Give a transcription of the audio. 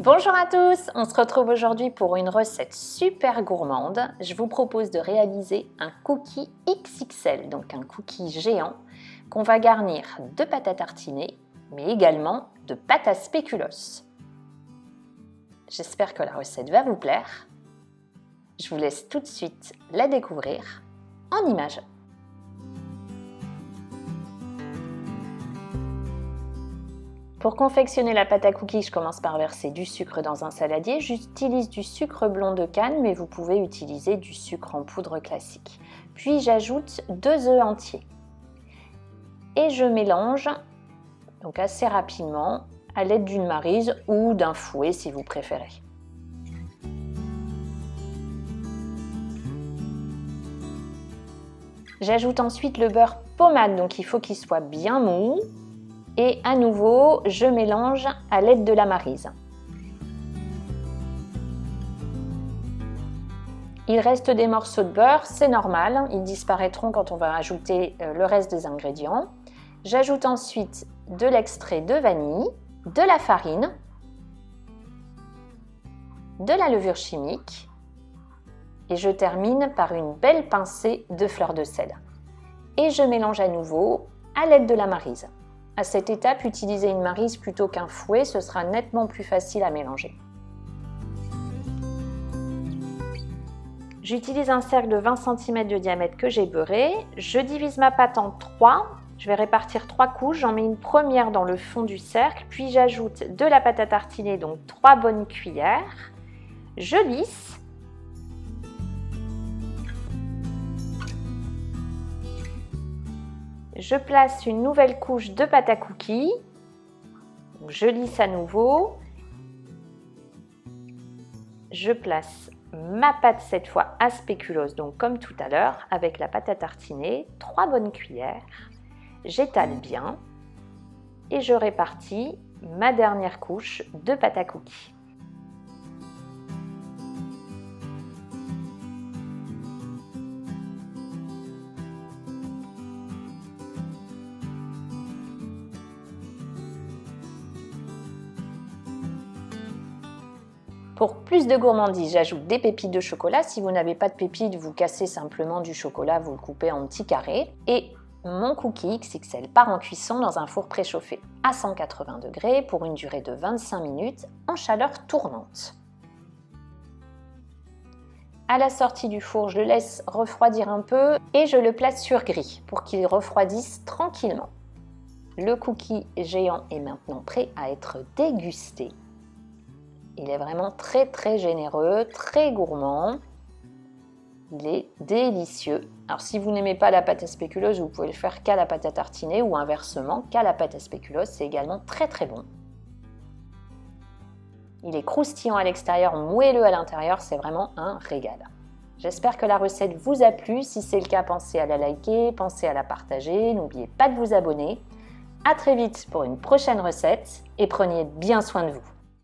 Bonjour à tous, on se retrouve aujourd'hui pour une recette super gourmande. Je vous propose de réaliser un cookie XXL, donc un cookie géant qu'on va garnir de pâte à tartiner, mais également de pâte à spéculoos. J'espère que la recette va vous plaire. Je vous laisse tout de suite la découvrir en images. Pour confectionner la pâte à cookies, je commence par verser du sucre dans un saladier. J'utilise du sucre blond de canne, mais vous pouvez utiliser du sucre en poudre classique. Puis j'ajoute 2 œufs entiers. Et je mélange donc assez rapidement à l'aide d'une maryse ou d'un fouet si vous préférez. J'ajoute ensuite le beurre pommade, donc il faut qu'il soit bien mou. Et à nouveau, je mélange à l'aide de la maryse. Il reste des morceaux de beurre, c'est normal, ils disparaîtront quand on va ajouter le reste des ingrédients. J'ajoute ensuite de l'extrait de vanille, de la farine, de la levure chimique et je termine par une belle pincée de fleur de sel. Et je mélange à nouveau à l'aide de la maryse. À cette étape, utilisez une maryse plutôt qu'un fouet, ce sera nettement plus facile à mélanger. J'utilise un cercle de 20 cm de diamètre que j'ai beurré. Je divise ma pâte en 3. Je vais répartir 3 couches. J'en mets une première dans le fond du cercle, puis j'ajoute de la pâte à tartiner, donc 3 bonnes cuillères. Je lisse. Je place une nouvelle couche de pâte à cookies. Je lisse à nouveau. Je place ma pâte cette fois à spéculoos, donc comme tout à l'heure, avec la pâte à tartiner, 3 bonnes cuillères. J'étale bien et je répartis ma dernière couche de pâte à cookies. Pour plus de gourmandise, j'ajoute des pépites de chocolat. Si vous n'avez pas de pépites, vous cassez simplement du chocolat, vous le coupez en petits carrés. Et mon cookie XXL part en cuisson dans un four préchauffé à 180 degrés pour une durée de 25 minutes en chaleur tournante. À la sortie du four, je le laisse refroidir un peu et je le place sur grille pour qu'il refroidisse tranquillement. Le cookie géant est maintenant prêt à être dégusté. Il est vraiment très généreux, très gourmand. Il est délicieux. Alors si vous n'aimez pas la pâte à spéculoos, vous pouvez le faire qu'à la pâte à tartiner ou inversement qu'à la pâte à spéculoos. C'est également très bon. Il est croustillant à l'extérieur, moelleux à l'intérieur. C'est vraiment un régal. J'espère que la recette vous a plu. Si c'est le cas, pensez à la liker, pensez à la partager. N'oubliez pas de vous abonner. À très vite pour une prochaine recette et prenez bien soin de vous.